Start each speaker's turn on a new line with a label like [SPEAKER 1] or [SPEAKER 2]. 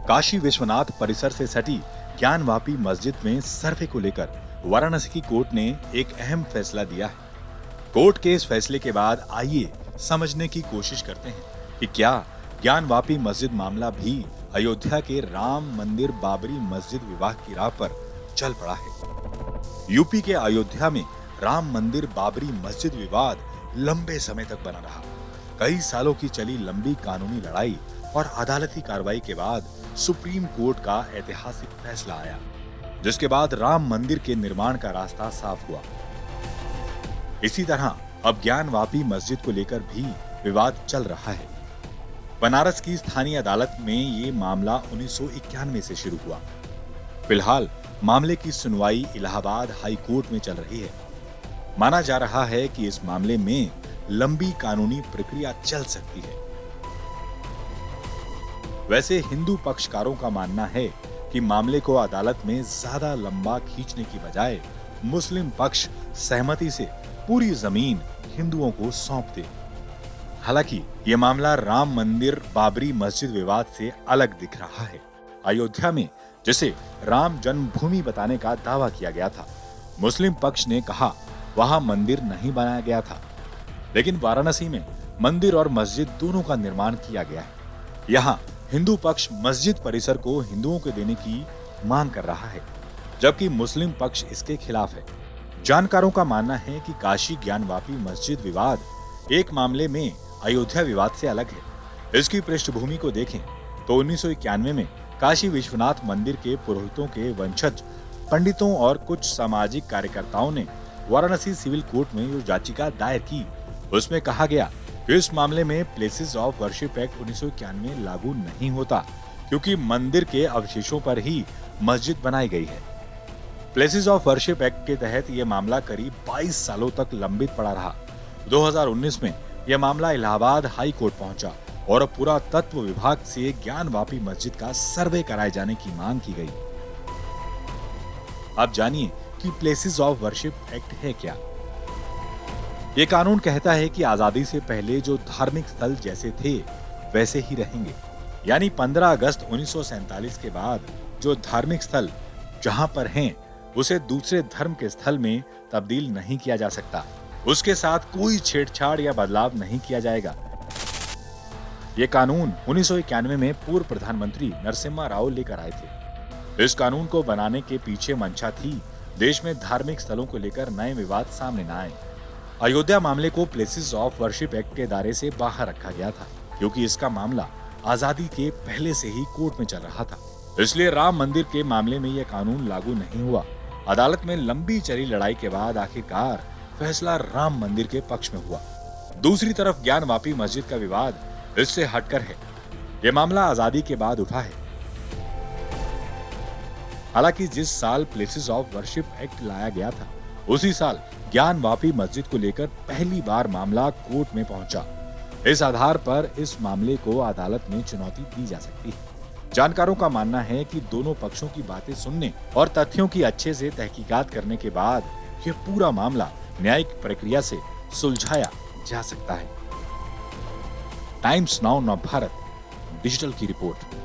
[SPEAKER 1] काशी विश्वनाथ परिसर से सटी ज्ञानवापी मस्जिद में सर्वे को लेकर वाराणसी की कोर्ट ने एक अहम फैसला दिया है। कोर्ट के इस फैसले के बाद आइए समझने की कोशिश करते हैं कि क्या ज्ञानवापी मस्जिद मामला भी अयोध्या के राम मंदिर बाबरी मस्जिद विवाद की राह पर चल पड़ा है। यूपी के अयोध्या में राम मंदिर बाबरी मस्जिद विवाद लंबे समय तक बना रहा। कई सालों की चली लंबी कानूनी लड़ाई और अदालती कार्रवाई के बाद सुप्रीम कोर्ट का ऐतिहासिक फैसला आया, जिसके बाद राम मंदिर के निर्माण का रास्ता साफ हुआ। इसी तरह अब ज्ञानवापी मस्जिद को लेकर भी विवाद चल रहा है। बनारस की स्थानीय अदालत में ये मामला 1991 से शुरू हुआ। फिलहाल मामले की सुनवाई इलाहाबाद हाई कोर्ट में चल रही है। माना जा रहा है कि इस मामले में लंबी कानूनी प्रक्रिया चल सकती है। वैसे हिंदू पक्षकारों का मानना है कि मामले को अदालत में ज्यादा लंबा खींचने की बजाय मुस्लिम पक्ष सहमति से पूरी जमीन हिंदुओं को सौंप दे। हालांकि ये मामला राम मंदिर बाबरी मस्जिद विवाद से अलग दिख रहा है। अयोध्या में जिसे राम जन्मभूमि बताने का दावा किया गया था, मुस्लिम पक्ष ने कहा वहां मंदिर नहीं बनाया गया था, लेकिन वाराणसी में मंदिर और मस्जिद दोनों का निर्माण किया गया है। यहाँ हिंदू पक्ष मस्जिद परिसर को हिंदुओं को देने की मांग कर रहा है, जबकि मुस्लिम पक्ष इसके खिलाफ है। जानकारों का मानना है कि काशी ज्ञानवापी मस्जिद विवाद एक मामले में अयोध्या विवाद से अलग है। इसकी पृष्ठभूमि को देखें तो 1991 में काशी विश्वनाथ मंदिर के पुरोहितों के वंशज पंडितों और कुछ सामाजिक कार्यकर्ताओं ने वाराणसी सिविल कोर्ट में जो याचिका दायर की, उसमें कहा गया कि इस मामले में प्लेसेस ऑफ वर्शिप एक्ट 1991 लागू नहीं होता, क्योंकि मंदिर के अवशेषों पर ही मस्जिद बनाई गई है। प्लेसेस ऑफ वर्शिप एक्ट के तहत यह मामला करीब 22 सालों तक लंबित पड़ा रहा। 2019 में यह मामला इलाहाबाद हाई कोर्ट पहुंचा और पुरातत्व विभाग से ज्ञानवापी मस्जिद का सर्वे कराए जाने की मांग की गई। अब जानिए कि प्लेसेस ऑफ वर्शिप एक्ट है क्या। ये कानून कहता है कि आजादी से पहले जो धार्मिक स्थल जैसे थे वैसे ही रहेंगे, यानी 15 अगस्त 1947 के बाद जो धार्मिक स्थल जहां पर हैं, उसे दूसरे धर्म के स्थल में तब्दील नहीं किया जा सकता। उसके साथ कोई छेड़छाड़ या बदलाव नहीं किया जाएगा। ये कानून 1991 में पूर्व प्रधानमंत्री नरसिम्हा राव लेकर आए थे। इस कानून को बनाने के पीछे मंशा थी देश में धार्मिक स्थलों को लेकर नए विवाद सामने न आए। अयोध्या मामले को प्लेसेस ऑफ वर्शिप एक्ट के दायरे से बाहर रखा गया था, क्योंकि इसका मामला आजादी के पहले से ही कोर्ट में चल रहा था। इसलिए राम मंदिर के मामले में यह कानून लागू नहीं हुआ। अदालत में लंबी चली लड़ाई के बाद आखिरकार फैसला राम मंदिर के पक्ष में हुआ। दूसरी तरफ ज्ञानवापी मस्जिद का विवाद इससे हटकर है। यह मामला आजादी के बाद उठा है। हालांकि जिस साल प्लेसेस ऑफ वर्शिप एक्ट लाया गया था, उसी साल ज्ञानवापी मस्जिद को लेकर पहली बार मामला कोर्ट में पहुंचा। इस आधार पर इस मामले को अदालत में चुनौती दी जा सकती है। जानकारों का मानना है कि दोनों पक्षों की बातें सुनने और तथ्यों की अच्छे से तहकीकात करने के बाद यह पूरा मामला न्यायिक प्रक्रिया से सुलझाया जा सकता है। टाइम्स नाउ नव भारत डिजिटल की रिपोर्ट।